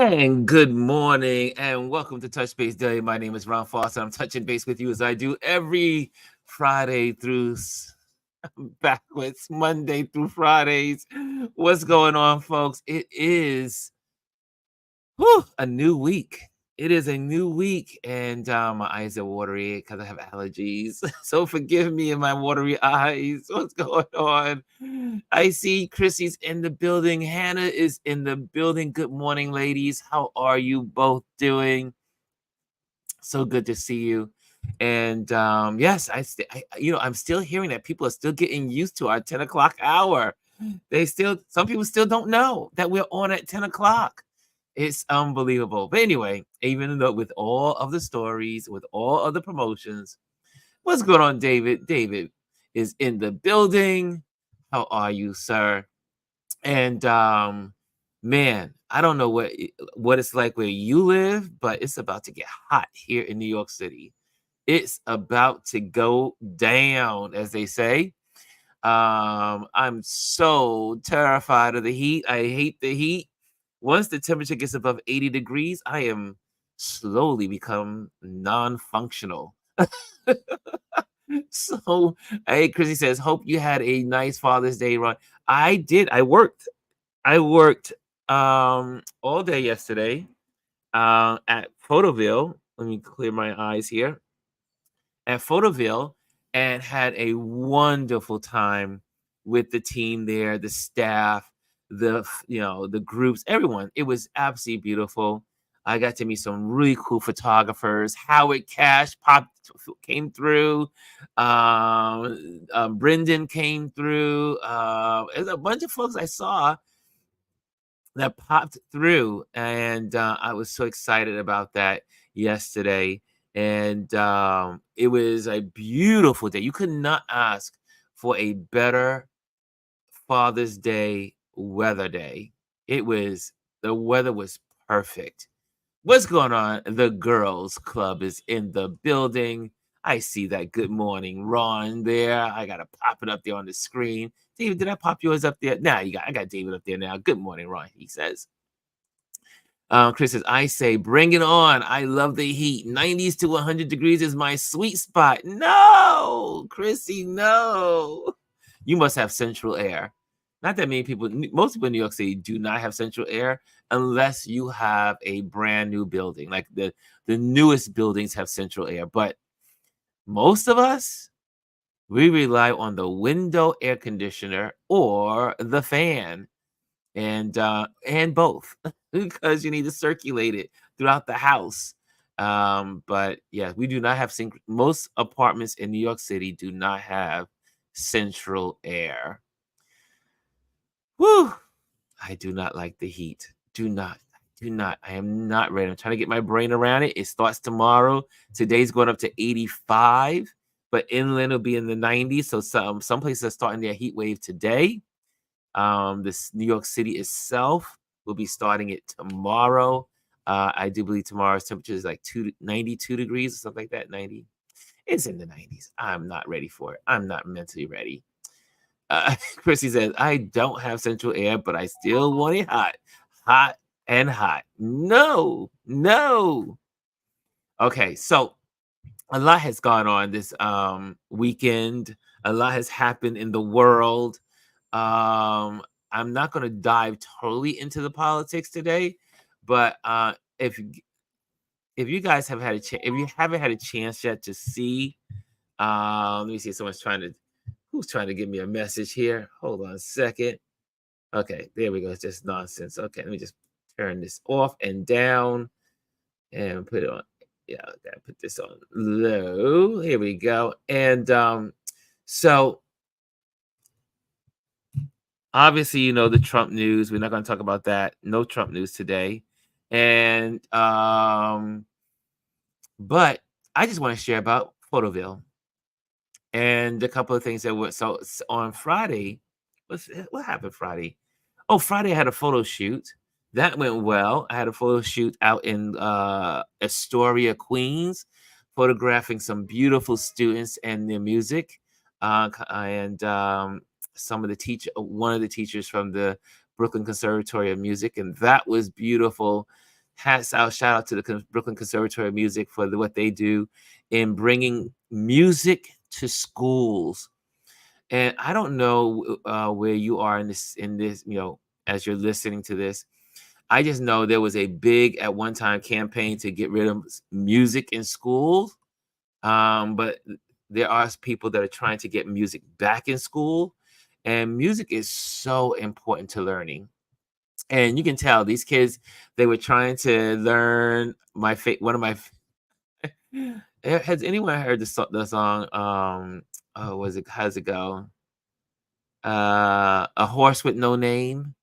And good morning, and welcome to Touch Base Day. My name is Ron Foster. I'm touching base with you as I do every Friday through backwards, Monday through Fridays. What's going on, folks? It is a new week. It is a new week, and my eyes are watery because I have allergies. So forgive me and my watery eyes. What's going on? I see Chrissy's in the building. Hannah is in the building. Good morning, ladies. How are you both doing? So good to see you. And yes, I'm still hearing that people are still getting used to our 10 o'clock hour. Some people still don't know that we're on at 10 o'clock. It's unbelievable. But anyway, even though with all of the stories, with all of the promotions, what's going on, David? David is in the building. How are you, sir? And man, I don't know what it's like where you live, but it's about to get hot here in New York City. It's about to go down, as they say. I'm so terrified of the heat. I hate the heat. Once the temperature gets above 80 degrees, I am slowly become non-functional. So, hey, Chrissy says, hope you had a nice Father's Day run. I did. I worked all day yesterday at Photoville. Let me clear my eyes here. At Photoville, and had a wonderful time with the team there, the staff, the groups, everyone. It was absolutely beautiful. I got to meet some really cool photographers. Howard Cash came through. Brendan came through. There's a bunch of folks I saw that popped through, and I was so excited about that yesterday. And it was a beautiful day. You could not ask for a better Father's Day weather day. The weather was perfect. What's going on? The girls club is in the building. I see that. Good morning, Ron. There, I gotta pop it up there on the screen. David, did I pop yours up there? Now I got David up there now. Good morning, Ron. He says. Chris says, I say, bring it on. I love the heat. 90s to 100 degrees is my sweet spot. No, Chrissy, no. You must have central air. Not that many people, most people in New York City do not have central air unless you have a brand new building. Like the newest buildings have central air. But most of us, we rely on the window air conditioner or the fan, and both because you need to circulate it throughout the house. But yeah, we do not have most apartments in New York City do not have central air. Whew. I do not like the heat. Do not. I am not ready. I'm trying to get my brain around it. It starts tomorrow. Today's going up to 85, but inland will be in the 90s. So some places are starting their heat wave today. This New York City itself will be starting it tomorrow. I do believe tomorrow's temperature is like 92 degrees or something like that. 90. It's in the 90s. I'm not ready for it. I'm not mentally ready. Chrissy says, I don't have central air, but I still want it hot. Hot and hot. No, no. Okay, so a lot has gone on this weekend. A lot has happened in the world. I'm not going to dive totally into the politics today, but if you guys have had a chance, if you haven't had a chance yet to see, let me see. Who's trying to give me a message here? Hold on a second. Okay, there we go. It's just nonsense. Okay, let me just turn this off and down and put it on. Yeah, gotta put this on low. Here we go. And so obviously, the Trump news. We're not going to talk about that. No Trump news today. And but I just want to share about Photoville and a couple of things that were on Friday. What happened Friday? Oh, Friday I had a photo shoot. That went well. I had a photo shoot out in Astoria, Queens, photographing some beautiful students and their music. And one of the teachers from the Brooklyn Conservatory of Music, and that was beautiful. hats out, shout out to the Brooklyn Conservatory of Music for what they do in bringing music to schools. And I don't know where you are in this, as you're listening to this. I just know there was a big at one time campaign to get rid of music in schools. But there are people that are trying to get music back in school, and music is so important to learning. And you can tell these kids, they were trying to learn one of my has anyone heard the song, oh, was it how's it go? A Horse with No Name?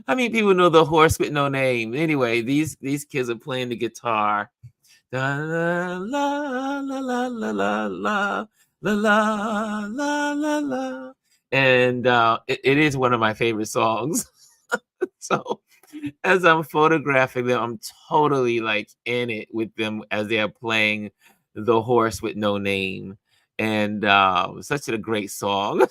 How many people know The Horse with No Name? Anyway, these kids are playing the guitar. Da, la, la, la, la, la, la, la, la, la, la, la, la. And it is one of my favorite songs. So as I'm photographing them, I'm totally like in it with them as they are playing The Horse with No Name. And such a great song.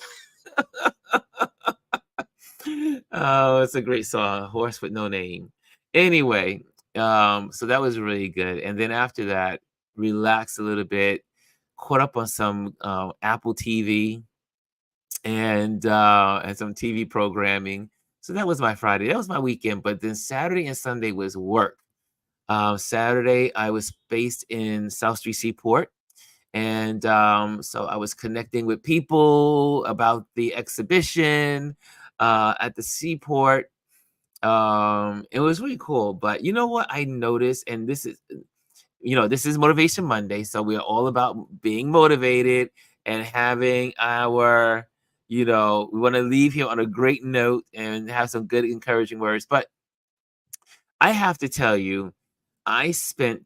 Oh, it's a great song, Horse with No Name. Anyway, so that was really good. And then after that, relaxed a little bit, caught up on some Apple TV and some TV programming. So that was my Friday. That was my weekend. But then Saturday and Sunday was work. Saturday, I was based in South Street Seaport. And so I was connecting with people about the exhibition at the seaport. It was really cool. But you know what I noticed, and this is Motivation Monday, so we're all about being motivated and having we want to leave here on a great note and have some good encouraging words. But I have to tell you, I spent,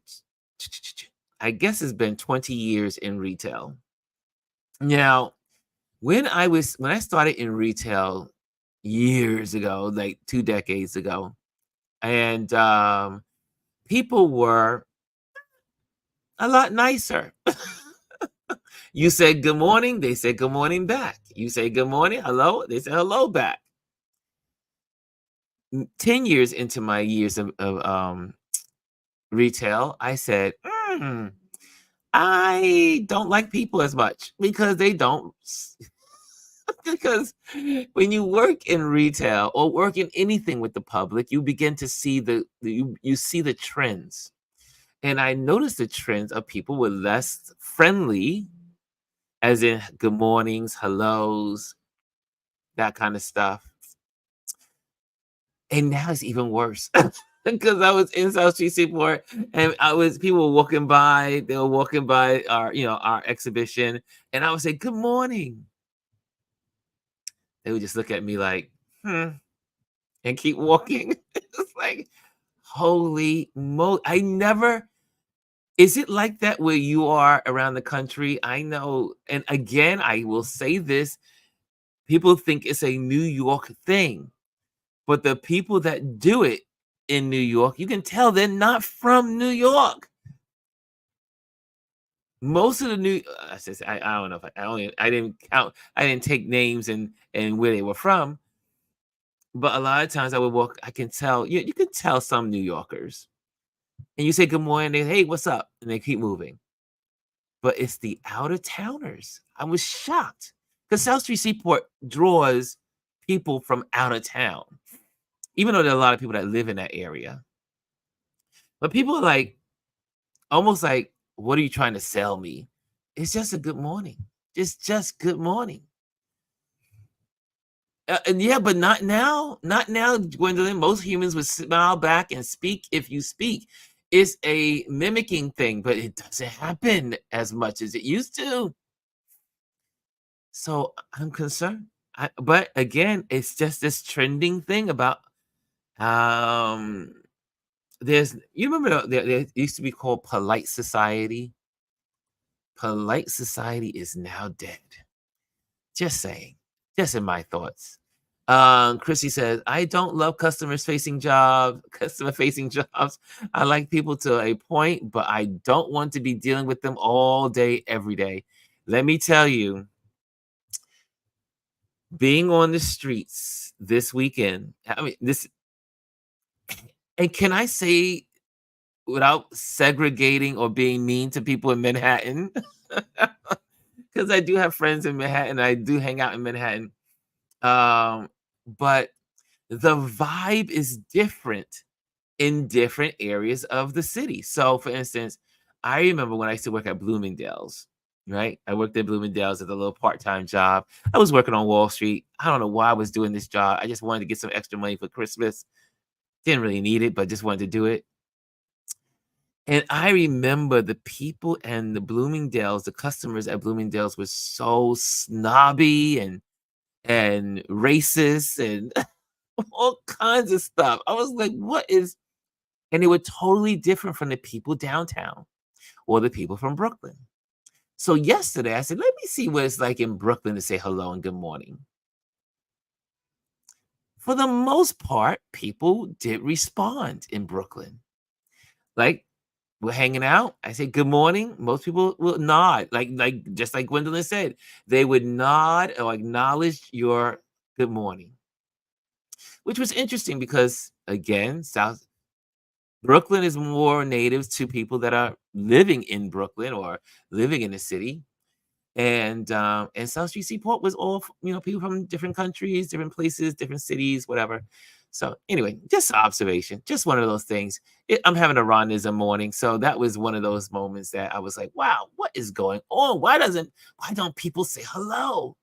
I guess it's been 20 years in retail. Now, when I started in retail years ago, like 2 decades ago, and people were a lot nicer. You said good morning, they said good morning back. You say good morning, hello, they say hello back. 10 years into my years of retail, I said, I don't like people as much because they don't. Because when you work in retail or work in anything with the public, you begin to see you see the trends. And I noticed the trends of people were less friendly, as in good mornings, hellos, that kind of stuff. And now it's even worse because I was in South Street Seaport and people were walking by, they were walking by our exhibition, and I would say, "Good morning." They would just look at me like, and keep walking. It's like, holy I never is it like that where you are around the country? I know, and again, I will say this, people think it's a New York thing. But the people that do it in New York, you can tell they're not from New York. Most of the I don't know if I didn't count, I didn't take names and where they were from, but a lot of times I would walk, I can tell, you can tell some New Yorkers. And you say good morning, they, hey, what's up? And they keep moving. But it's the out of towners. I was shocked because South Street Seaport draws people from out of town, even though there are a lot of people that live in that area. But people are like, almost like, "What are you trying to sell me?" It's just a good morning. It's just good morning. And yeah, but not now. Not now, Gwendolyn. Most humans would smile back and speak if you speak. It's a mimicking thing, but it doesn't happen as much as it used to. So I'm concerned. But again, it's just this trending thing about um you remember there used to be called polite society. Polite society is now dead. Just saying. Just in my thoughts. Chrissy says, I don't love customer facing jobs. I like people to a point, but I don't want to be dealing with them all day, every day. Let me tell you, being on the streets this weekend, I mean, And can I say, without segregating or being mean to people in Manhattan, because I do have friends in Manhattan, I do hang out in Manhattan. Um, but the vibe is different in different areas of the city. So, for instance, I remember when I used to work at Bloomingdale's, right? I worked at Bloomingdale's at a little part-time job. I was working on Wall Street. I don't know why I was doing this job. I just wanted to get some extra money for Christmas. Didn't really need it, but just wanted to do it. And I remember the people and the Bloomingdale's, the customers at Bloomingdale's were so snobby and racist and all kinds of stuff. I was like, what is, and they were totally different from the people downtown or the people from Brooklyn. So yesterday I said, let me see what it's like in Brooklyn to say hello and good morning. For the most part, people did respond in Brooklyn. Like, we're hanging out. I say good morning. Most people will nod, like just like Gwendolyn said, they would nod or acknowledge your good morning, which was interesting because again, South Brooklyn is more native to people that are living in Brooklyn or living in the city. And South Street Seaport was all people from different countries, different places, different cities, whatever. So anyway, just an observation, just one of those things. I'm having a Ronism morning, so that was one of those moments that I was like, "Wow, what is going on? Why don't people say hello?"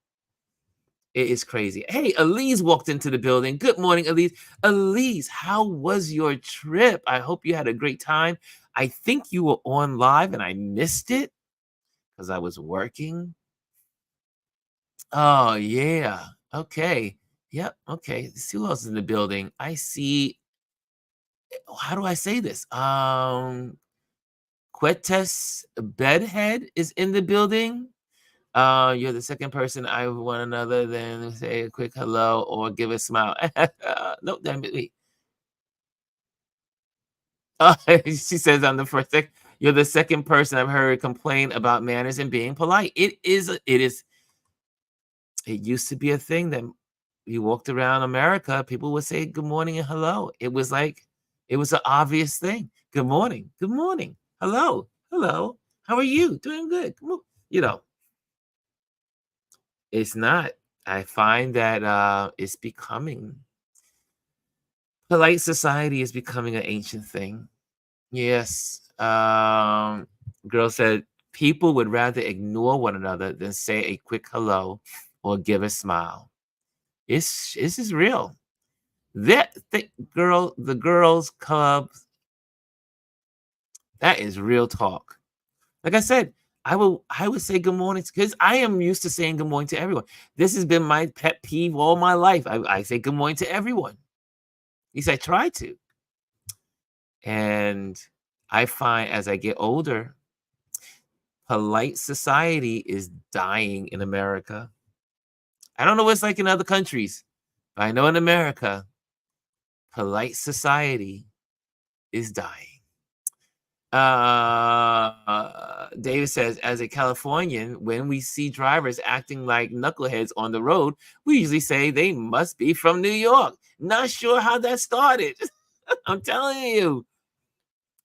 It is crazy. Hey, Elise walked into the building. Good morning, Elise. Elise, how was your trip? I hope you had a great time. I think you were on live and I missed it because I was working. Oh, yeah. Okay. Yep. Okay. Let's see who else is in the building. I see. How do I say this? Quetes Bedhead is in the building. You're the second person I want another than say a quick hello or give a smile. No, damn it. Wait. She says I'm the first. You're the second person I've heard complain about manners and being polite. It used to be a thing that you walked around America, people would say good morning and hello. It was an obvious thing. Good morning, hello, hello. How are you? Doing good. Come on. You know, it's not. I find that it's becoming polite society is becoming an ancient thing. Yes. Girl said people would rather ignore one another than say a quick hello or give a smile. This is real. The girls club, that is real talk. Like I said, I would say good morning because I am used to saying good morning to everyone. This has been my pet peeve all my life. I say good morning to everyone. At least I try to. And I find as I get older, polite society is dying in America. I don't know what it's like in other countries, but I know in America, polite society is dying. David says, as a Californian, when we see drivers acting like knuckleheads on the road, we usually say they must be from New York. Not sure how that started. I'm telling you,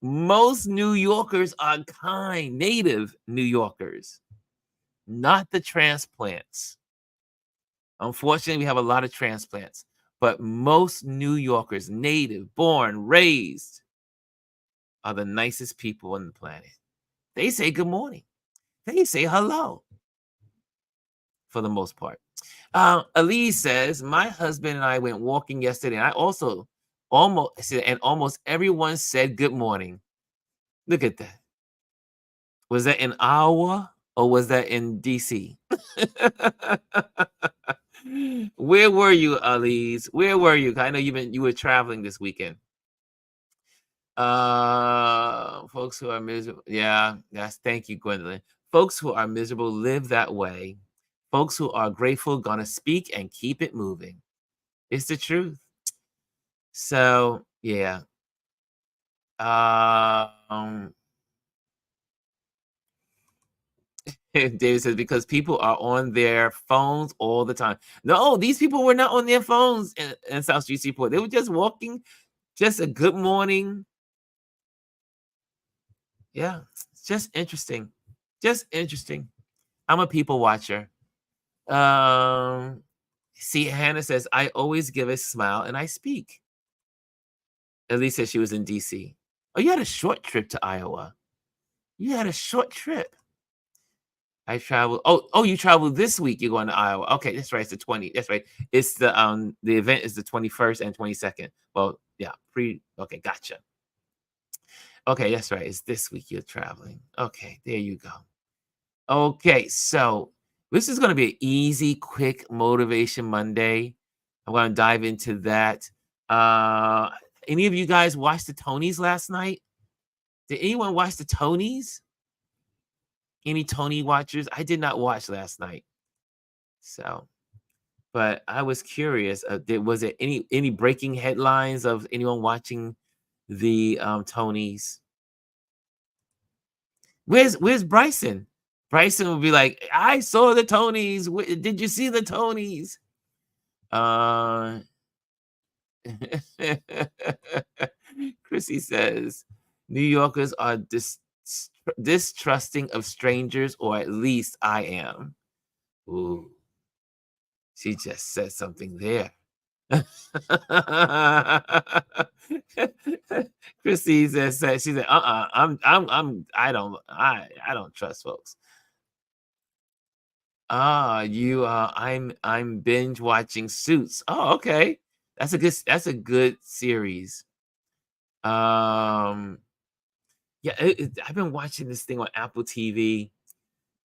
most New Yorkers are kind, native New Yorkers, not the transplants. Unfortunately, we have a lot of transplants, but most New Yorkers, native, born, raised, are the nicest people on the planet. They say good morning. They say hello for the most part. Elise says, my husband and I went walking yesterday, and I also almost everyone said good morning. Look at that. Was that in Iowa or was that in DC? Where were you, Elise? Where were you? I know you were traveling this weekend. Folks who are miserable. Yeah, that's thank you, Gwendolyn. Folks who are miserable live that way. Folks who are grateful gonna speak and keep it moving. It's the truth. So yeah. Um David says because people are on their phones all the time. No, these people were not on their phones in South Street Seaport. They were just walking. Just a good morning. Yeah, it's just interesting. Just interesting. I'm a people watcher. Um, see, Hannah says, I always give a smile and I speak. Elise says she was in DC. Oh, you had a short trip to Iowa. You had a short trip. I traveled. Oh, you traveled this week. You're going to Iowa. Okay, that's right. It's the 20. That's right. It's the event is the 21st and 22nd. Well, yeah, okay, gotcha. Okay, that's right. It's this week you're traveling. Okay, there you go. Okay, so this is going to be an easy, quick motivation Monday. I'm going to dive into that. Uh, any of you guys watch the Tonys last night? Did anyone watch the Tonys? Any Tony watchers? I did not watch last night. So, but I was curious. Was it any breaking headlines of anyone watching the Tonys? Where's Bryson? Bryson would be like, I saw the Tonys. Did you see the Tonys? Chrissy says, New Yorkers are distrusting of strangers, or at least I am. Ooh, she just said something there. Chrissy says, she said, I don't trust folks. I'm binge watching Suits. Oh, okay. That's a good series. Yeah, I've been watching this thing on Apple TV.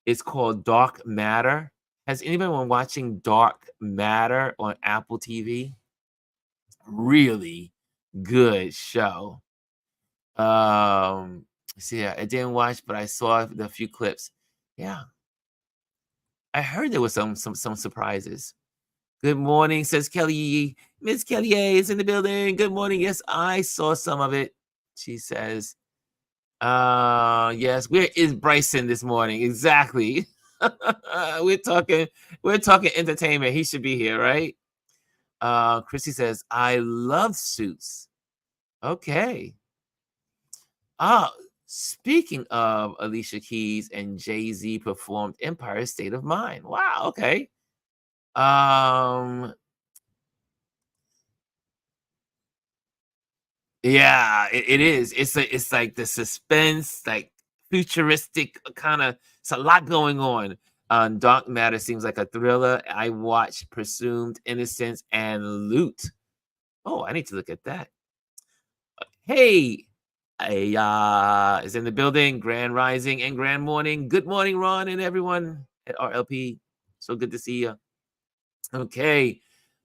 It's called Dark Matter. Has anyone watching Dark Matter on Apple TV? Really good show. See, I didn't watch, but I saw the few clips. Yeah, I heard there was some surprises. Good morning, says Kelly. Miss Kelly A is in the building. Good morning. Yes, I saw some of it. She says, yes, where is Bryson this morning? Exactly. we're talking, we're talking entertainment. He should be here, right? Chrissy says, I love Suits. Okay. Ah, speaking of Alicia Keys and Jay-Z performed Empire State of Mind. Wow, okay. Um, yeah, it is. It's like the suspense, like futuristic kind of. It's a lot going on. Dark Matter seems like a thriller. I watched Presumed Innocence and Loot. Oh, I need to look at that. Hey, is in the building. Grand Rising and Grand Morning. Good morning, Ron and everyone at RLP. So good to see you. Okay,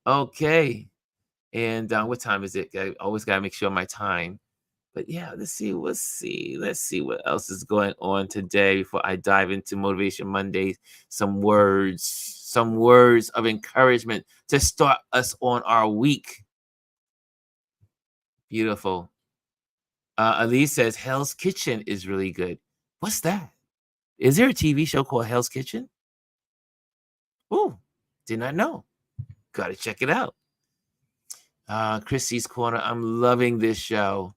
okay. And what time is it? I always gotta make sure my time. But yeah, let's see what else is going on today before I dive into Motivation Monday. Some words of encouragement to start us on our week. Beautiful. Elise says Hell's Kitchen is really good. What's that? Is there a TV show called Hell's Kitchen? Oh, did not know. Got to check it out. Chrissy's Corner. I'm loving this show.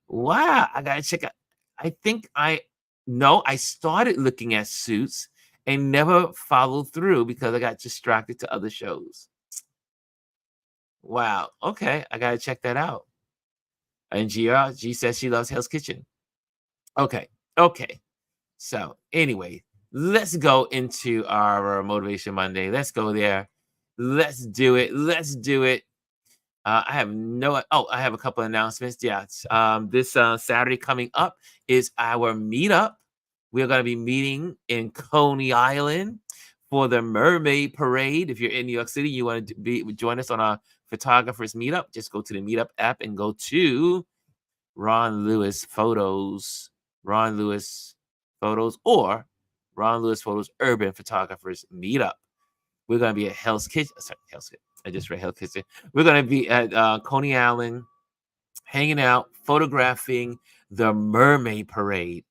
Wow, I gotta check out. I think I no, I started looking at Suits and never followed through because I got distracted to other shows. Wow. Okay, I gotta check that out. And G says she loves Hell's Kitchen. Okay. Okay. So anyway, let's go into our Motivation Monday. Let's go there. Let's do it. Let's do it. I have no. Oh, I have a couple announcements. Yeah, this Saturday coming up is our meetup. We're going to be meeting in Coney Island for the Mermaid Parade. If you're in New York City, you want to join us on our photographers meetup. Just go to the Meetup app and go to Ron Lewis Photos, Ron Lewis Photos, or Ron Lewis Photos Urban Photographers Meetup. We're going to be at Hell's Kitchen. Sorry, Hell's Kitchen. I just read Hell's Kitchen. We're going to be at Coney Island, hanging out, photographing the Mermaid Parade.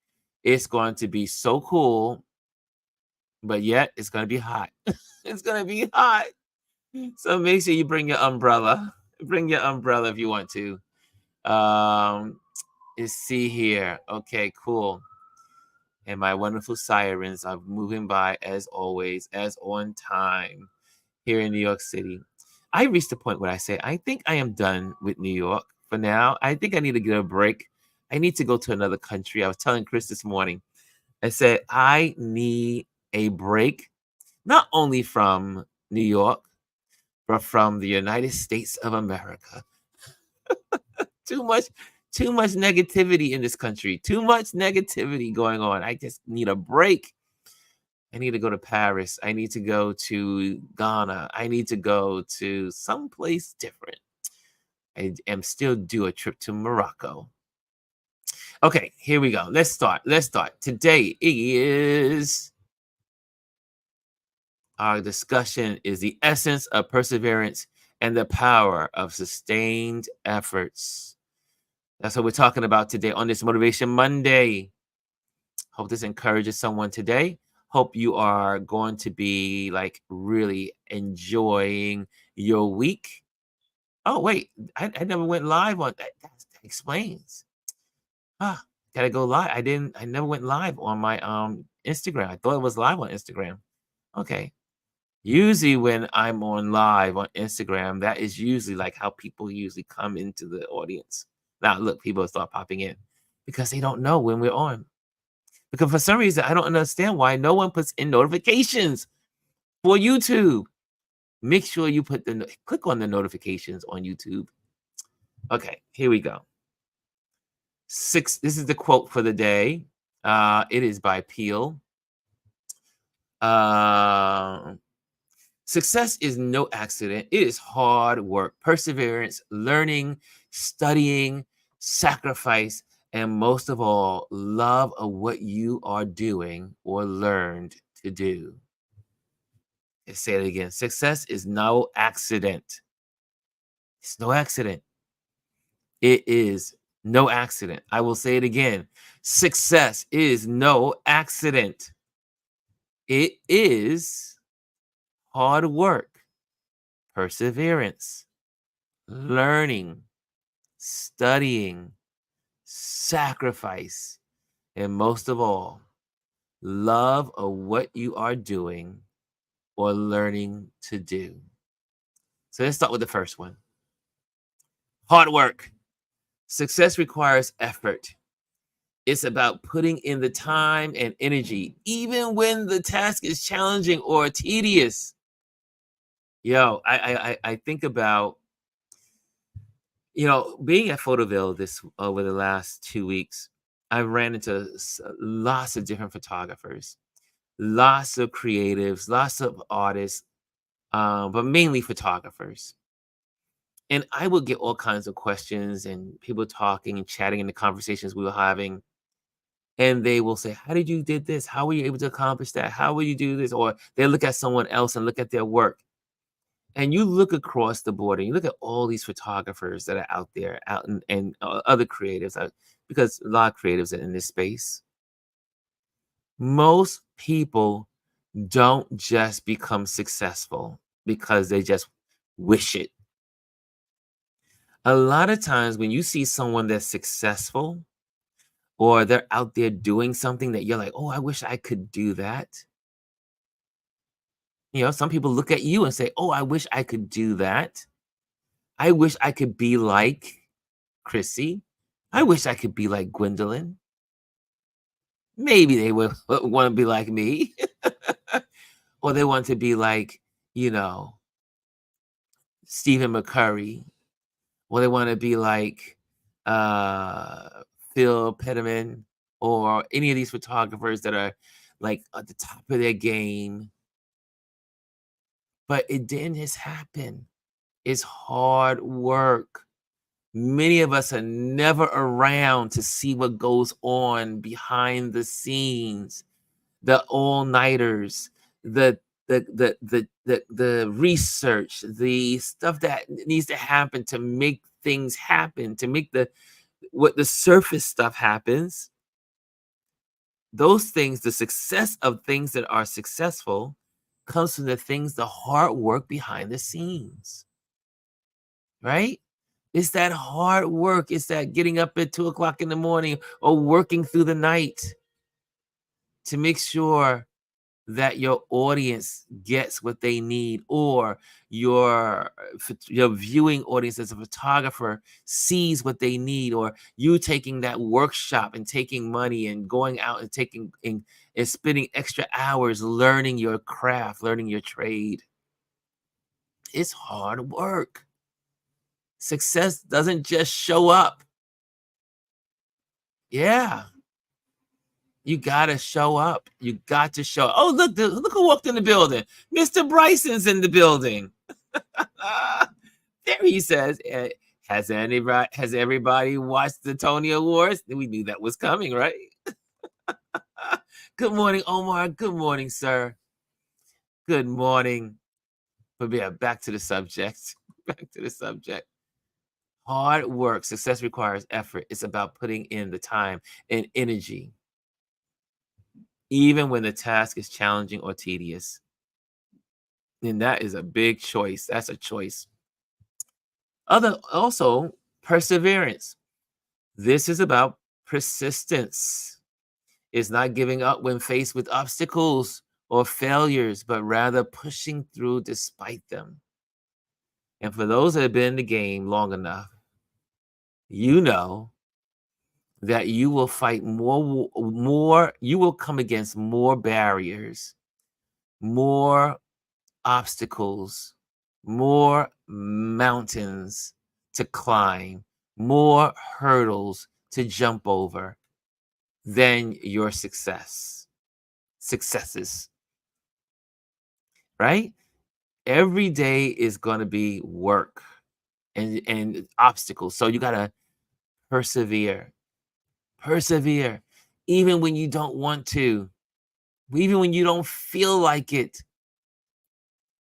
It's going to be so cool, but yet it's going to be hot. It's going to be hot. So make sure you bring your umbrella. Bring your umbrella if you want to. Um, let's see here. Okay, cool. And my wonderful sirens are moving by as always, as on time here in New York City. I reached the point where I say, I think I am done with New York for now. I think I need to get a break. I need to go to another country. I was telling Chris this morning, I said, I need a break, not only from New York, but from the United States of America. Too much, too much negativity in this country. Too much negativity going on. I just need a break. I need to go to Paris. I need to go to Ghana. I need to go to someplace different. I am still due a trip to Morocco. Okay, here we go. Let's start. Let's start. Today is our discussion is the essence of perseverance and the power of sustained efforts. That's what we're talking about today on this Motivation Monday. Hope this encourages someone today. Hope you are going to be like really enjoying your week. Oh, wait, I never went live on that. That explains. Ah, gotta go live. I never went live on my Instagram. I thought it was live on Instagram. Okay. Usually when I'm on live on Instagram, that is usually like how people usually come into the audience. Now look, people start popping in because they don't know when we're on. Because for some reason, I don't understand why no one puts in notifications for YouTube. Make sure you put click on the notifications on YouTube. Okay, here we go. This is the quote for the day. It is by Peel. Success is no accident. It is hard work, perseverance, learning, studying, sacrifice, and most of all, love of what you are doing or learned to do. Let's say it again. Success is no accident. It's no accident. It is no accident. I will say it again. Success is no accident. It is hard work, perseverance, learning, studying, sacrifice, and most of all, love of what you are doing or learning to do. So let's start with the first one. Hard work. Success requires effort. It's about putting in the time and energy, even when the task is challenging or tedious. Yo, I think about, being at Photoville this over the last 2 weeks. I ran into lots of different photographers, lots of creatives, lots of artists, but mainly photographers. And I would get all kinds of questions and people talking and chatting in the conversations we were having. And they will say, how did you did this? How were you able to accomplish that? How will you do this? Or they look at someone else and look at their work. And you look across the board and you look at all these photographers that are out there, and other creatives, because a lot of creatives are in this space. Most people don't just become successful because they just wish it. A lot of times when you see someone that's successful or they're out there doing something that you're like, oh, I wish I could do that. Some people look at you and say, oh, I wish I could do that. I wish I could be like Chrissy. I wish I could be like Gwendolyn. Maybe they would want to be like me. Or they want to be like, you know, Stephen McCurry. Or they want to be like uh, Phil Peterman or any of these photographers that are like at the top of their game. But it didn't just happen. It's hard work. Many of us are never around to see what goes on behind the scenes, the all-nighters, the research, the stuff that needs to happen to make things happen, to make the surface stuff happens. Those things, the success of things that are successful, comes from the things, the hard work behind the scenes, right? It's that hard work. It's that getting up at 2 o'clock in the morning or working through the night to make sure that your audience gets what they need, or your viewing audience as a photographer sees what they need, or you taking that workshop and taking money and going out and and spending extra hours learning your craft, learning your trade. It's hard work. Success doesn't just show up. Yeah. You gotta show up. You got to show. Oh, look who walked in the building. Mr. Bryson's in the building. There he says, has everybody watched the Tony Awards? We knew that was coming, right? Good morning, Omar. Good morning, sir. Good morning. But yeah, back to the subject. Back to the subject. Hard work. Success requires effort. It's about putting in the time and energy, even when the task is challenging or tedious. And that is a big choice. That's a choice. Also, perseverance. This is about persistence. It's not giving up when faced with obstacles or failures, but rather pushing through despite them. And for those that have been in the game long enough, you know that you will fight you will come against more barriers, more obstacles, more mountains to climb, more hurdles to jump over than your successes, right? Every day is going to be work and obstacles. So you got to persevere. Persevere even when you don't want to, even when you don't feel like it.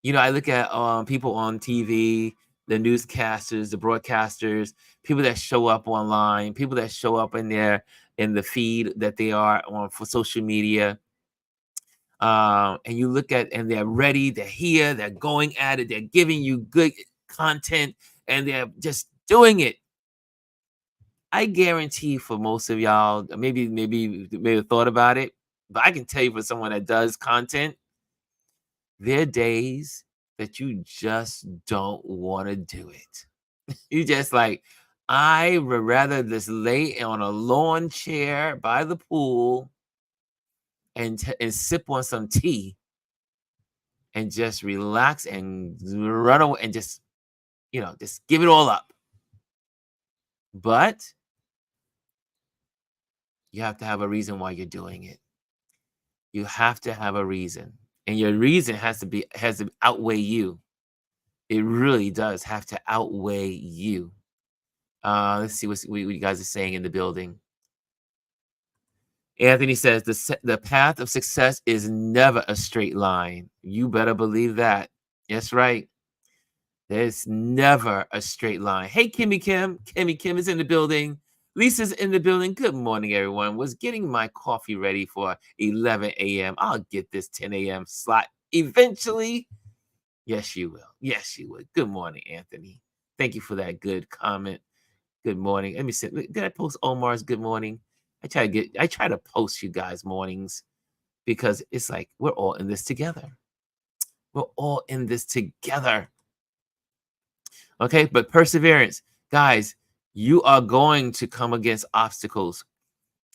I look at people on TV, the newscasters, the broadcasters, people that show up online, people that show up in the feed that they are on for social media. And you look at, and they're ready, they're here, they're going at it, they're giving you good content, and they're just doing it. I guarantee for most of y'all, maybe may have thought about it, but I can tell you for someone that does content, there are days that you just don't want to do it. You just like, I would rather just lay on a lawn chair by the pool and sip on some tea and just relax and run away and just give it all up. But you have to have a reason why you're doing it. You have to have a reason. And your reason has to outweigh you. It really does have to outweigh you. Let's see what you guys are saying in the building. Anthony says the path of success is never a straight line. You better believe that. That's right. There's never a straight line. Hey, Kimmy Kim. Kimmy Kim is in the building. Lisa's in the building. Good morning, everyone. Was getting my coffee ready for 11 a.m. I'll get this 10 a.m. slot eventually. Yes, you will. Yes, you would. Good morning, Anthony. Thank you for that good comment. Good morning. Let me see. Did I post Omar's good morning? I try to post you guys mornings because it's like we're all in this together. We're all in this together. Okay, but perseverance, guys, you are going to come against obstacles.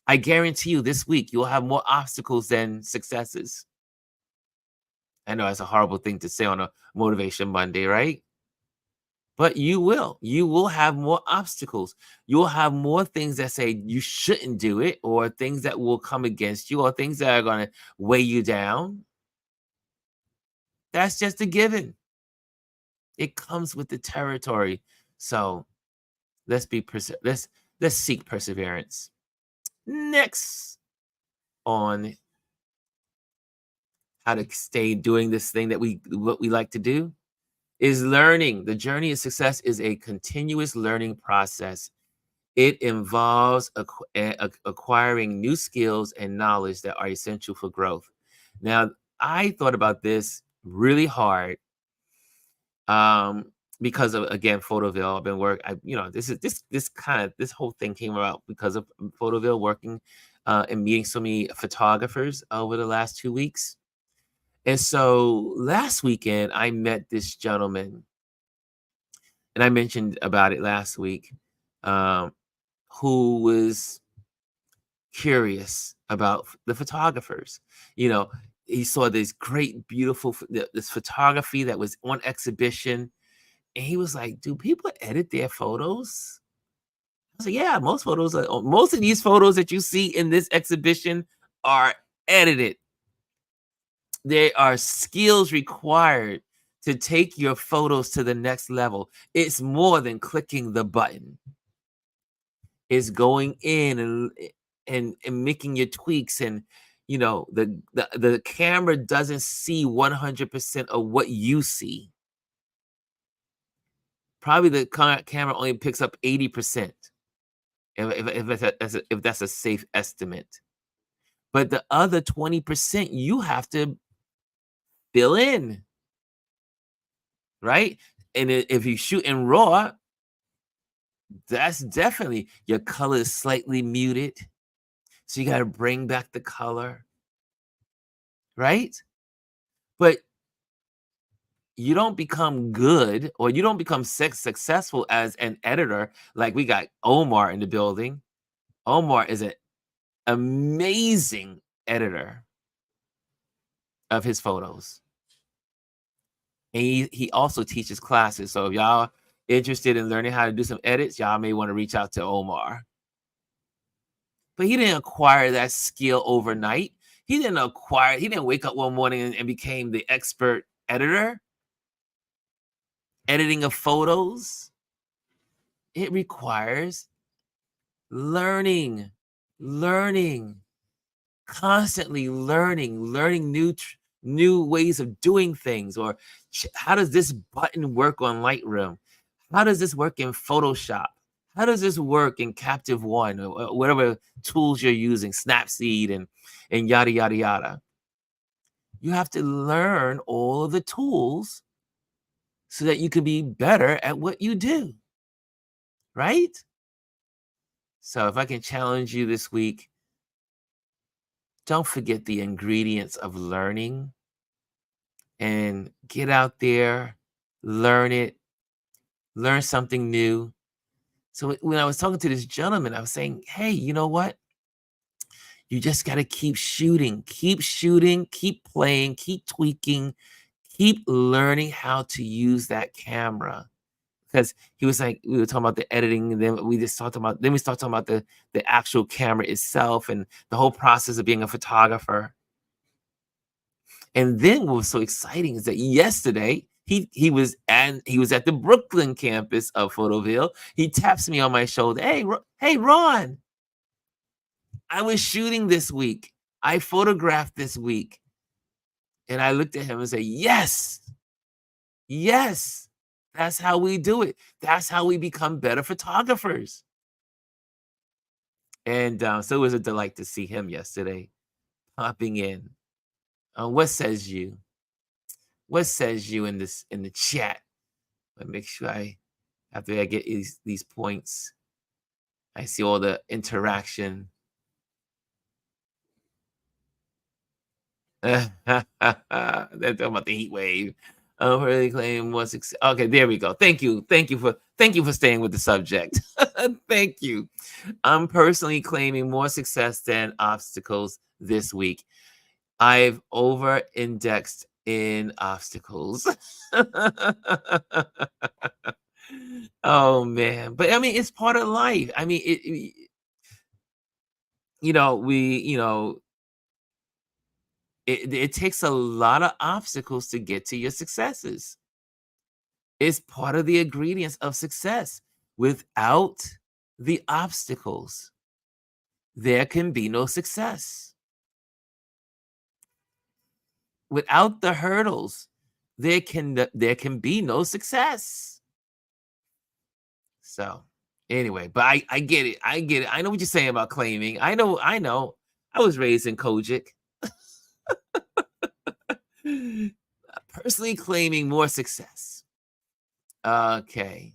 I guarantee you this week you'll have more obstacles than successes. I know that's a horrible thing to say on a Motivation Monday, right? But you will have more obstacles. You'll have more things that say you shouldn't do it, or things that will come against you, or things that are going to weigh you down. That's just a given. It comes with the territory. So let's seek perseverance. Next on how to stay doing this thing that what we like to do is learning. The journey of success is a continuous learning process. It involves acquiring new skills and knowledge that are essential for growth. Now, I thought about this really hard, um, because of, again, Photoville. I've been work I this whole thing came about because of Photoville, working, and meeting so many photographers over the last 2 weeks. And so last weekend, I met this gentleman, and I mentioned about it last week, um, who was curious about the photographers. You know, he saw this great, beautiful, this photography that was on exhibition, and he was like, "Do people edit their photos?" I was like, "Yeah, most of these photos that you see in this exhibition are edited. There are skills required to take your photos to the next level. It's more than clicking the button. It's going in and making your tweaks, and the camera doesn't see 100% of what you see. Probably the camera only picks up 80%, if that's a safe estimate. But the other 20% you have to fill in, right? And if you shoot in RAW, that's definitely your color is slightly muted. So you got to bring back the color, right? But you don't become good, or you don't become successful as an editor. Like, we got Omar in the building. Omar is an amazing editor of his photos. And he also teaches classes. So if y'all interested in learning how to do some edits, y'all may want to reach out to Omar. But he didn't acquire that skill overnight. He didn't wake up one morning and became the expert editor, editing of photos. It requires learning, learning, constantly learning new ways of doing things. Or how does this button work on Lightroom? How does this work in Photoshop? How does this work in Captive One, or whatever tools you're using, Snapseed, and yada yada yada? You have to learn all of the tools so that you can be better at what you do, right? So if I can challenge you this week, don't forget the ingredients of learning, and get out there, learn it, learn something new. So when I was talking to this gentleman, I was saying, hey, you know what? You just got to keep shooting, keep playing, keep tweaking, keep learning how to use that camera. Because he was like, we were talking about the editing, and then we started talking about the actual camera itself and the whole process of being a photographer. And then what was so exciting is that yesterday he was at the Brooklyn campus of Photoville. He taps me on my shoulder. Hey, Ron, I was shooting this week. I photographed this week. And I looked at him and said, yes, yes, that's how we do it. That's how we become better photographers. And so it was a delight to see him yesterday popping in. What says you? What says you in the chat? Let me make sure after I get these points, I see all the interaction. They're talking about the heat wave. Really claim more success. Okay, there we go. Thank you for staying with the subject. Thank you. I'm personally claiming more success than obstacles this week. I've over-indexed in obstacles. Oh man, but I mean, it's part of life. I mean, it takes a lot of obstacles to get to your successes. It's part of the ingredients of success. Without the obstacles, there can be no success. Without the hurdles, there can be no success. So anyway, but I get it. I get it. I know what you're saying about claiming. I know. I was raised in Kojic. Personally claiming more success. Okay.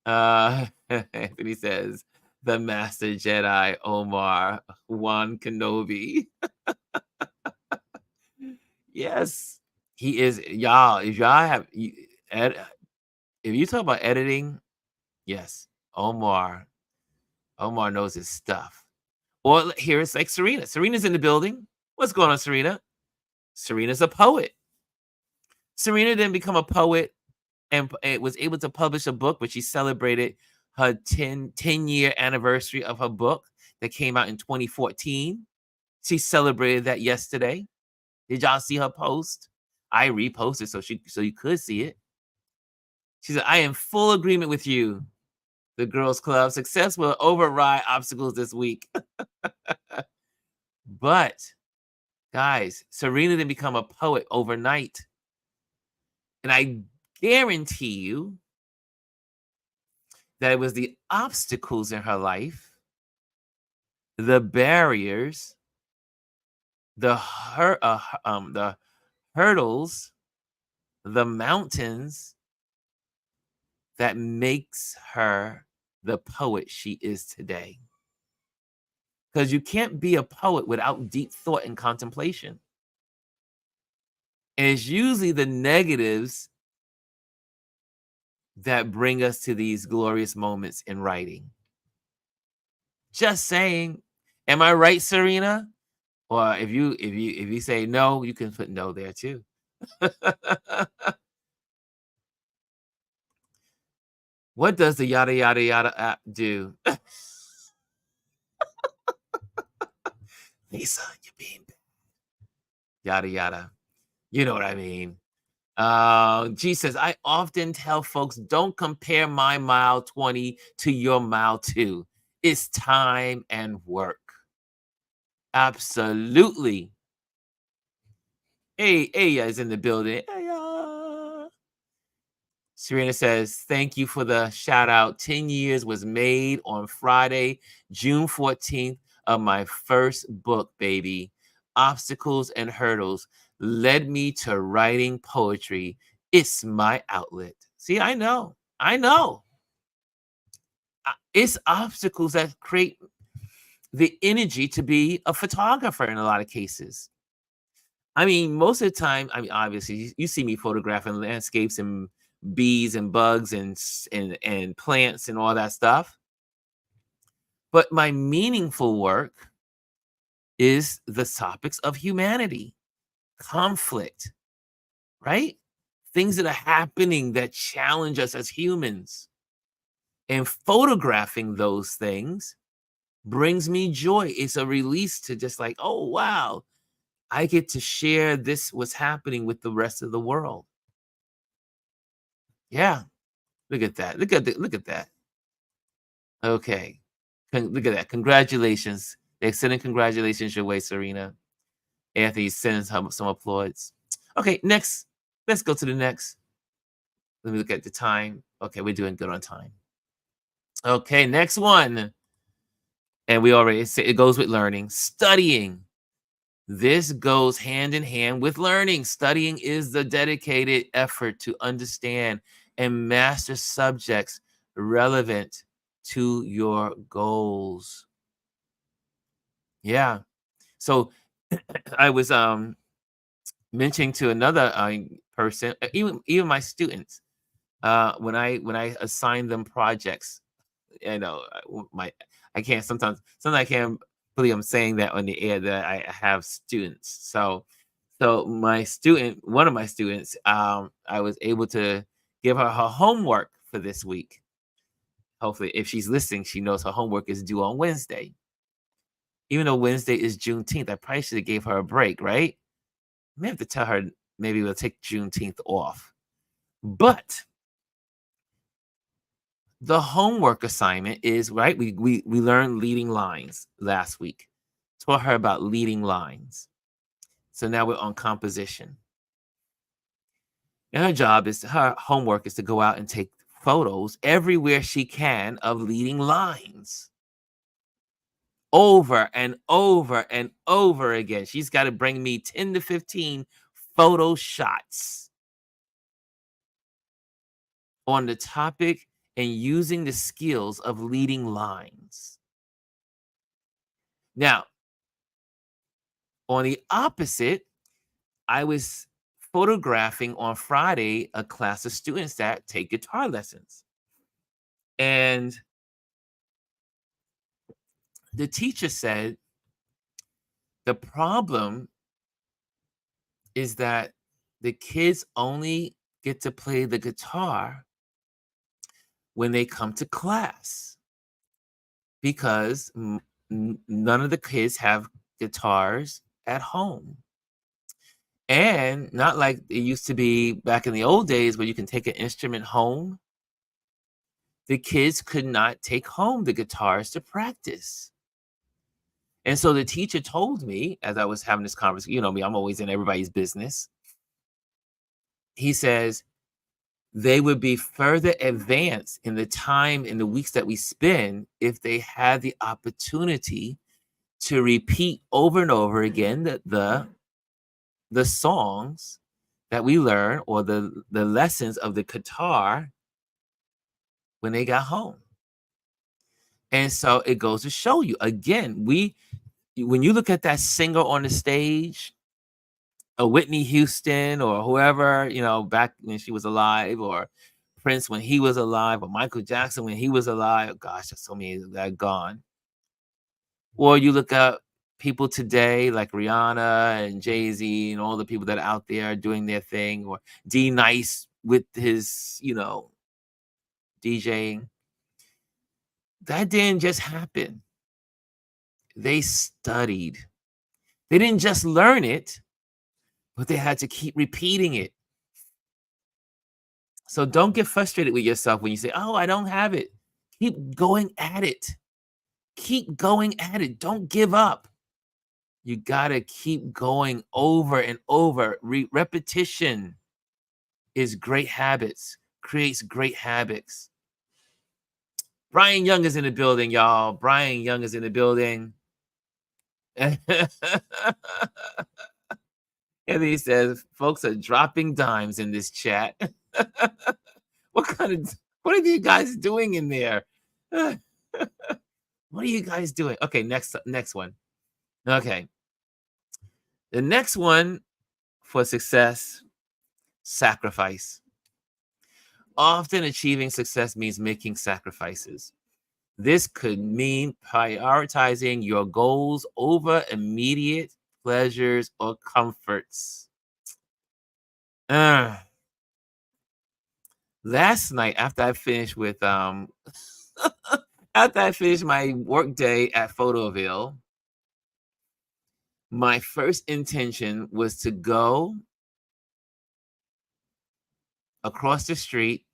Anthony says, the Master Jedi Omar Wan Kenobi. Yes, he is. Y'all, if y'all have, if you talk about editing, yes, Omar. Omar knows his stuff. Or here it's like Serena. Serena's in the building. What's going on, Serena? Serena's a poet. Serena didn't become a poet and was able to publish a book, but she celebrated her 10-year anniversary of her book that came out in 2014. She celebrated that yesterday. Did y'all see her post? I reposted so you could see it. She said, I am full agreement with you. The girls club success will override obstacles this week. But guys, Serena didn't become a poet overnight. And I guarantee you that it was the obstacles in her life, the barriers, the hurdles, the mountains that makes her the poet she is today. Because you can't be a poet without deep thought and contemplation. And it's usually the negatives that bring us to these glorious moments in writing. Just saying. Am I right, Serena? Or if you say no, you can put no there too. What does the yada yada yada app do? Lisa, you're being bad. Yada yada. You know what I mean. G says, I often tell folks, don't compare my mile 20 to your mile 2. It's time and work. Absolutely. Hey, Aya is in the building. Aya. Serena says, thank you for the shout out. 10 years was made on Friday, June 14th of my first book, baby. Obstacles and hurdles led me to writing poetry. It's my outlet. See, I know. It's obstacles that create the energy to be a photographer in a lot of cases. I mean, most of the time, I mean, obviously, you see me photographing landscapes and bees and bugs and plants and all that stuff. But my meaningful work is the topics of humanity, conflict, right? Things that are happening that challenge us as humans. And photographing those things brings me joy. It's a release to just like, oh, wow, I get to share this, what's happening with the rest of the world. Yeah. Look at that. Look at that. Okay. Look at that. Congratulations. They're sending congratulations your way, Serena. Anthony sends some applause. Okay, next. Let's go to the next. Let me look at the time. Okay, we're doing good on time. Okay, next one. And we already said it goes with learning. Studying. This goes hand in hand with learning. Studying is the dedicated effort to understand and master subjects relevant to your goals. Yeah. So I was mentioning to another person, even my students, when I assign them projects, you know, I can't sometimes I can't believe I'm saying that on the air that I have students. So my student, one of my students, I was able to give her homework for this week. Hopefully, if she's listening, she knows her homework is due on Wednesday. Even though Wednesday is Juneteenth, I probably should have gave her a break, right? I may have to tell her maybe we'll take Juneteenth off. But the homework assignment is, right, we learned leading lines last week. Taught her about leading lines. So now we're on composition. And her homework is to go out and take photos everywhere she can of leading lines. Over and over and over again. She's got to bring me 10 to 15 photo shots on the topic and using the skills of leading lines. Now, on the opposite, I was photographing on Friday a class of students that take guitar lessons. And the teacher said the problem is that the kids only get to play the guitar when they come to class because none of the kids have guitars at home. And not like it used to be back in the old days where you can take an instrument home. The kids could not take home the guitars to practice. And so the teacher told me as I was having this conversation, you know me, I'm always in everybody's business. He says they would be further advanced in the time in the weeks that we spend if they had the opportunity to repeat over and over again the songs that we learn or the lessons of the guitar when they got home. And so it goes to show you again, when you look at that singer on the stage, a Whitney Houston or whoever, you know, back when she was alive, or Prince when he was alive, or Michael Jackson when he was alive. Oh, gosh, there's so many that are gone. Or you look at people today like Rihanna and Jay-Z and all the people that are out there doing their thing, or D Nice with his, you know, DJing. That didn't just happen. They studied. They didn't just learn it, but they had to keep repeating it. So don't get frustrated with yourself when you say, "Oh, I don't have it." Keep going at it. Keep going at it. Don't give up. You got to keep going over and over. Repetition is great habits, creates great habits. Brian Young is in the building, y'all. Brian Young is in the building. And he says, folks are dropping dimes in this chat. What are you guys doing in there? What are you guys doing? Okay, next one. Okay. The next one for success, sacrifice. Often achieving success means making sacrifices. This could mean prioritizing your goals over immediate pleasures or comforts. Last night after I finished with after I finished my work day at Photoville, my first intention was to go across the street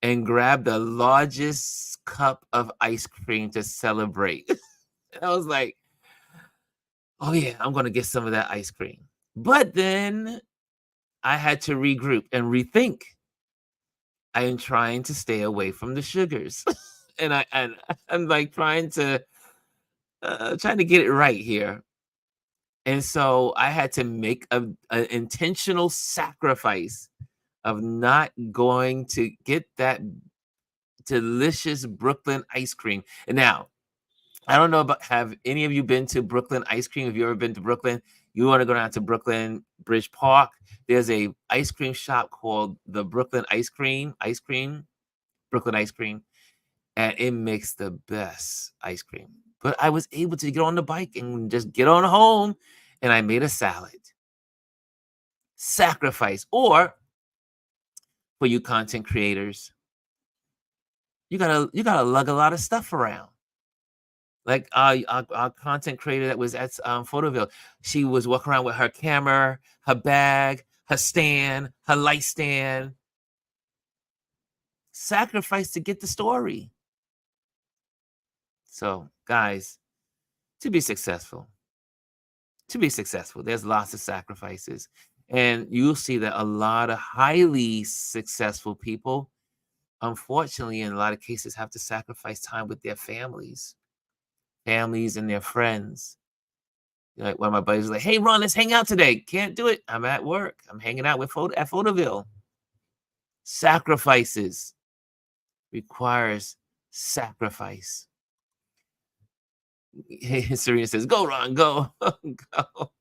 and grab the largest cup of ice cream to celebrate. And I was like, oh yeah, I'm gonna get some of that ice cream. But then I had to regroup and rethink. I am trying to stay away from the sugars. I'm like trying to get it right here. And so I had to make an intentional sacrifice of not going to get that delicious Brooklyn ice cream. And now, I don't know about have any of you been to Brooklyn ice cream? Have you ever been to Brooklyn? You want to go down to Brooklyn Bridge Park. There's a ice cream shop called the Brooklyn Brooklyn Ice Cream, and it makes the best ice cream. But I was able to get on the bike and just get on home, and I made a salad. Sacrifice. Or for you content creators, you gotta lug a lot of stuff around. Like our content creator that was at Photoville, she was walking around with her camera, her bag, her stand, her light stand. Sacrifice to get the story. So, guys, to be successful, there's lots of sacrifices. And you'll see that a lot of highly successful people, unfortunately, in a lot of cases, have to sacrifice time with their families and their friends. Like one of my buddies was like, "Hey, Ron, let's hang out today." Can't do it. I'm at work. I'm hanging out with at Photoville. Sacrifices requires sacrifice. Serena says, "Go, Ron, go, go."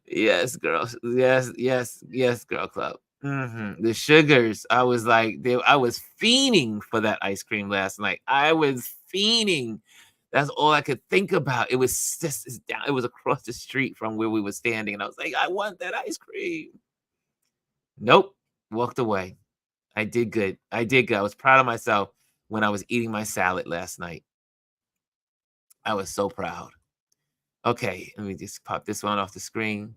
Yes, girls. Yes, yes, yes, girl club. The sugars. I was like, I was fiending for that ice cream last night. I was fiending. That's all I could think about. It was just it's down. It was across the street from where we were standing, and I was like, I want that ice cream. Nope. Walked away. I did good. I did good. I was proud of myself when I was eating my salad last night. I was so proud. Okay, let me just pop this one off the screen.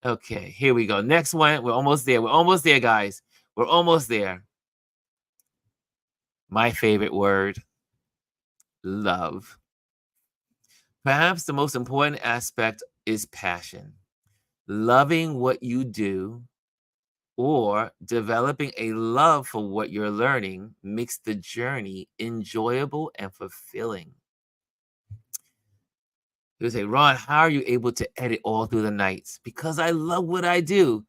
Okay, here we go. Next one. We're almost there. We're almost there, guys. We're almost there. My favorite word, love. Perhaps the most important aspect is passion. Loving what you do or developing a love for what you're learning makes the journey enjoyable and fulfilling. You say, Ron, how are you able to edit all through the nights? Because I love what I do.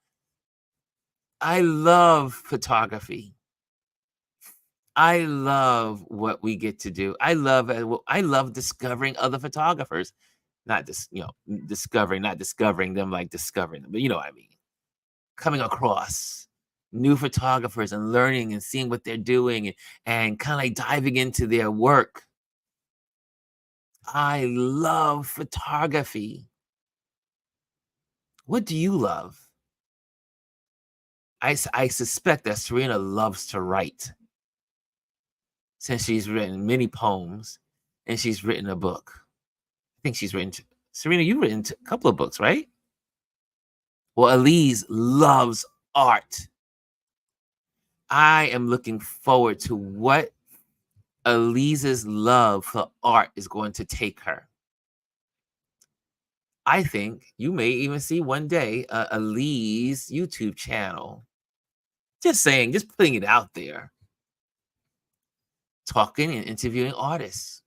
I love photography. I love what we get to do. I love discovering other photographers. Not just, not discovering them like discovering them, but you know what I mean. Coming across new photographers and learning and seeing what they're doing and kind of like diving into their work. I love photography. What do you love? I suspect that Serena loves to write since she's written many poems and she's written a book. I think she's written, Serena, you've written a couple of books, right? Well, Elise loves art. I am looking forward to what Elise's love for art is going to take her. I think you may even see one day Elise YouTube channel. Just saying, just putting it out there. Talking and interviewing artists,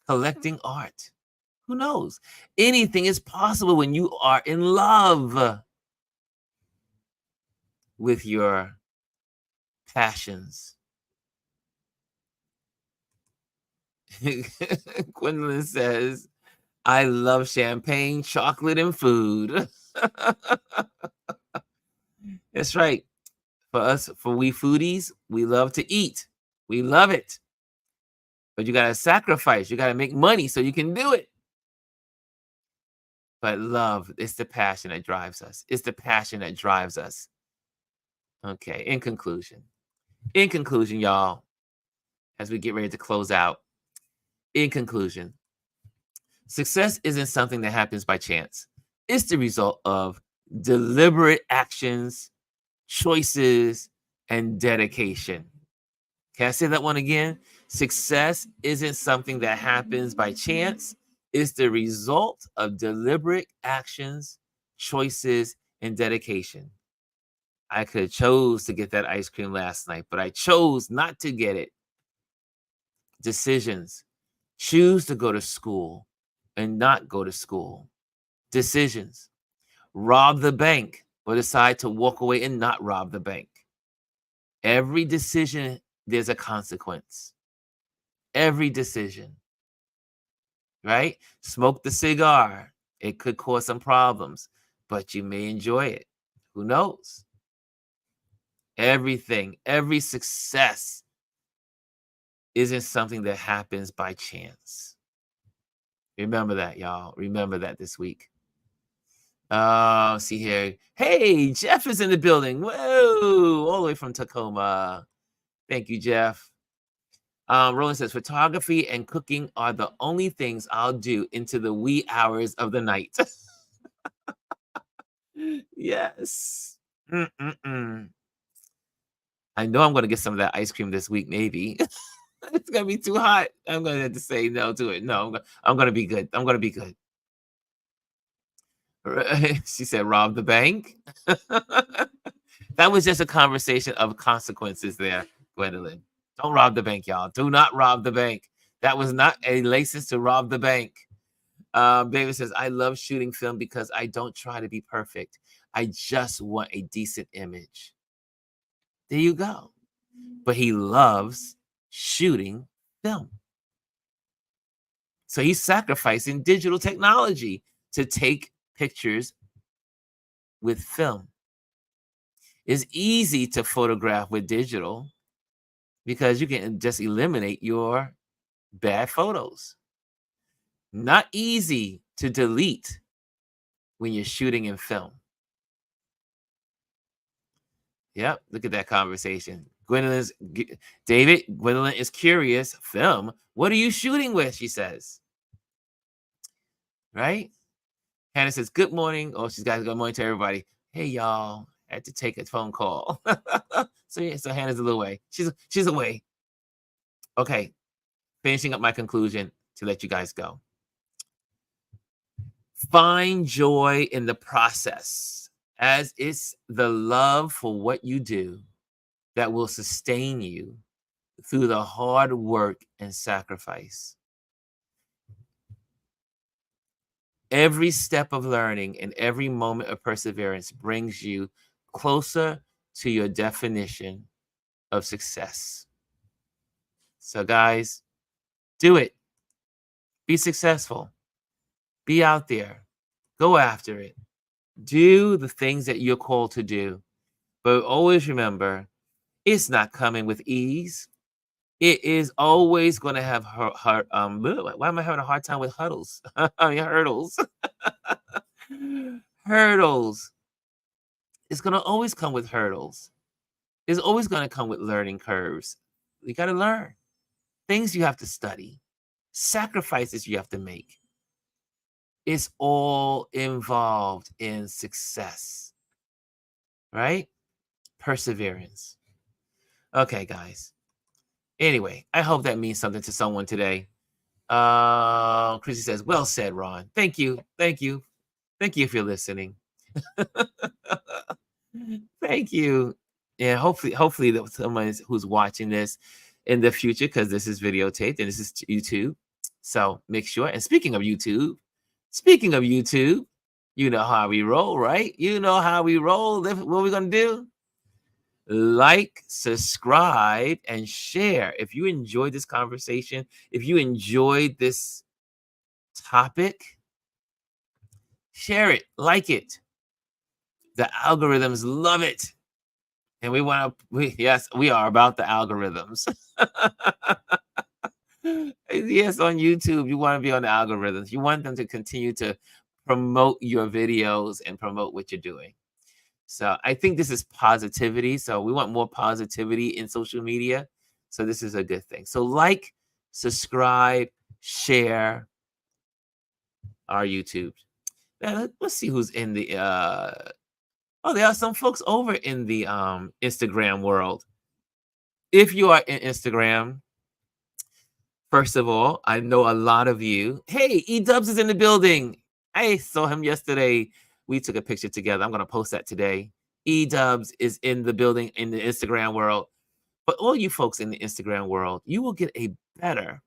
collecting art. Who knows? Anything is possible when you are in love with your passions. Gwendolyn says, I love champagne, chocolate, and food. That's right. For us, for we foodies, we love to eat. We love it. But you got to sacrifice. You got to make money so you can do it. But love, it's the passion that drives us. It's the passion that drives us. Okay, in conclusion, y'all, as we get ready to close out, in conclusion, success isn't something that happens by chance. It's the result of deliberate actions, choices, and dedication. Can I say that one again? Success isn't something that happens by chance. It's the result of deliberate actions, choices, and dedication. I could have chose to get that ice cream last night, but I chose not to get it. Decisions. Choose to go to school and not go to school. Decisions. Rob the bank or decide to walk away and not rob the bank. Every decision, there's a consequence. Every decision. Right? Smoke the cigar. It could cause some problems, but you may enjoy it. Who knows? Everything, every success isn't something that happens by chance. Remember that, y'all. Remember that this week. See here. Hey, Jeff is in the building. Whoa, all the way from Tacoma. Thank you, Jeff. Roland says, photography and cooking are the only things I'll do into the wee hours of the night. Yes. I know I'm going to get some of that ice cream this week, maybe. It's going to be too hot. I'm going to have to say no to it. No, I'm going to be good. I'm going to be good. She said, rob the bank. That was just a conversation of consequences there, Gwendolyn. Don't rob the bank, y'all. Do not rob the bank. That was not a license to rob the bank. David says, I love shooting film because I don't try to be perfect. I just want a decent image. There you go. But he loves shooting film. So he's sacrificing digital technology to take pictures with film. It's easy to photograph with digital because you can just eliminate your bad photos. Not easy to delete when you're shooting in film. Yep, look at that conversation. Gwendolyn is curious. Film? What are you shooting with? She says. Right? Hannah says, good morning. Oh, she's got good morning to everybody. Hey, y'all. I had to take a phone call. So Hannah's a little away. She's away. Okay. Finishing up my conclusion to let you guys go. Find joy in the process, as it's the love for what you do that will sustain you through the hard work and sacrifice. Every step of learning and every moment of perseverance brings you closer to your definition of success. So, guys, do it. Be successful. Be out there. Go after it. Do the things that you're called to do. But always remember, it's not coming with ease. It is always going to have why am I having a hard time with hurdles? Hurdles. Hurdles. It's going to always come with hurdles. It's always going to come with learning curves. You got to learn. Things you have to study. Sacrifices you have to make. It's all involved in success. Right? Perseverance. Okay, guys. Anyway, I hope that means something to someone today. Chrissy says, well said, Ron. Thank you. Thank you. Thank you if you're listening. Thank you. And hopefully that someone who's watching this in the future, because this is videotaped and this is YouTube. So make sure. And speaking of YouTube, you know how we roll, right? You know how we roll. What we're going to do? Like, subscribe, and share. If you enjoyed this conversation, if you enjoyed this topic, share it, like it. The algorithms love it. And we are about the algorithms. Yes, on YouTube, you want to be on the algorithms. You want them to continue to promote your videos and promote what you're doing. So I think this is positivity. So we want more positivity in social media. So this is a good thing. So like, subscribe, share our YouTube. Now, let's see who's in the there are some folks over in the Instagram world. If you are in Instagram, first of all, I know a lot of you. Hey, E-Dubs is in the building. I saw him yesterday. We took a picture together. I'm going to post that today. E-Dubs is in the building in the Instagram world. But all you folks in the Instagram world, you will get a better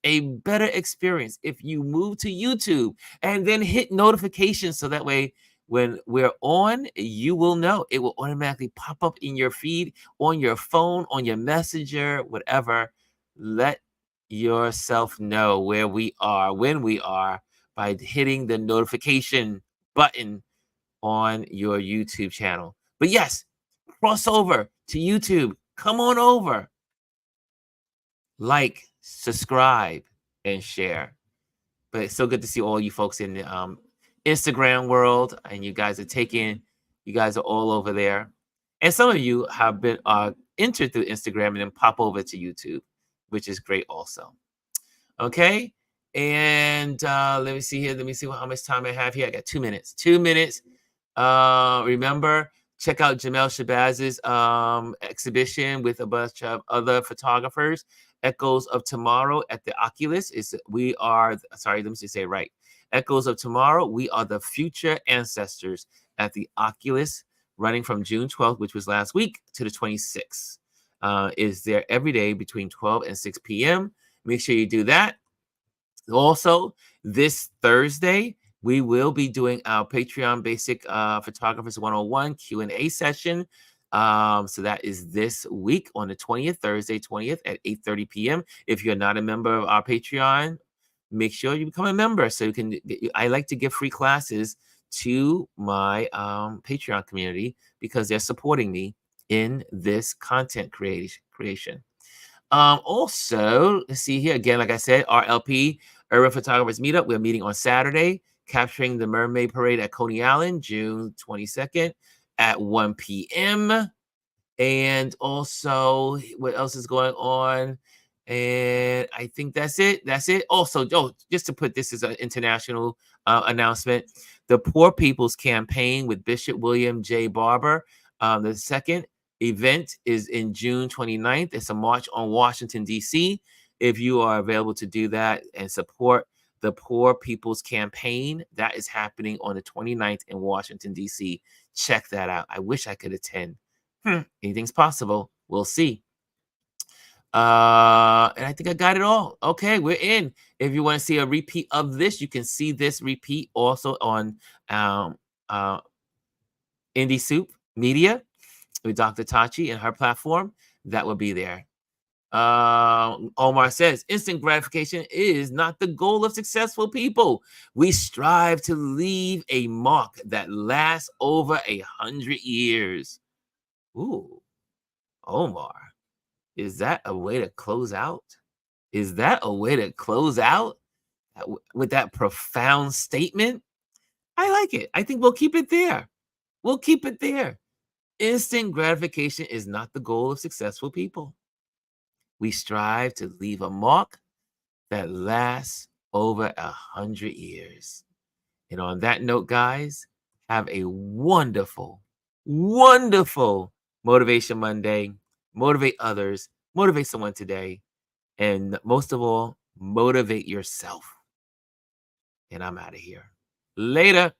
experience if you move to YouTube and then hit notifications. So that way, when we're on, you will know. It will automatically pop up in your feed, on your phone, on your messenger, whatever. Let yourself know where we are, when we are, by hitting the notification button on your YouTube channel. But yes, cross over to YouTube. Come on over. Like, subscribe, and share. But it's so good to see all you folks in the Instagram world, and you guys are all over there. And some of you have been entered through Instagram and then pop over to YouTube, which is great also. Okay. And let me see here. Let me see how much time I have here. I got 2 minutes. 2 minutes. Remember, check out Jamel Shabazz's exhibition with a bunch of other photographers. Echoes of Tomorrow at the Oculus. Let me just say it right. Echoes of Tomorrow. We are the future ancestors at the Oculus, running from June 12th, which was last week, to the 26th. Is there every day between 12 and 6 p.m. Make sure you do that. Also, this Thursday, we will be doing our Patreon Basic Photographers 101 Q&A session. So that is this week on the 20th, Thursday 20th at 8:30 p.m. If you're not a member of our Patreon, make sure you become a member so you can I like to give free classes to my Patreon community because they're supporting me in this content creation. Also, let's see here again, like I said, RLP Urban Photographers Meetup. We're meeting on Saturday, capturing the Mermaid Parade at Coney Island, June 22nd at 1 p.m. And also, what else is going on? And I think that's it. That's it. Also, just to put this as an international announcement, the Poor People's Campaign with Bishop William J. Barber. The second event is in June 29th. It's a march on Washington, D.C. If you are available to do that and support the Poor People's Campaign, that is happening on the 29th in Washington, D.C. Check that out. I wish I could attend. Anything's possible. We'll see. And I think I got it all. Okay, we're in. If you want to see a repeat of this, you can see this repeat also on uh, Indie Soup Media with Dr. Tachi and her platform. That will be there. Omar says, instant gratification is not the goal of successful people. We strive to leave a mark that lasts over 100 years. Ooh, Omar. Is that a way to close out? Is that a way to close out with that profound statement? I like it. I think we'll keep it there. We'll keep it there. Instant gratification is not the goal of successful people. We strive to leave a mark that lasts over 100 years. And on that note, guys, have a wonderful, wonderful Motivation Monday. Motivate others, motivate someone today. And most of all, motivate yourself. And I'm out of here. Later.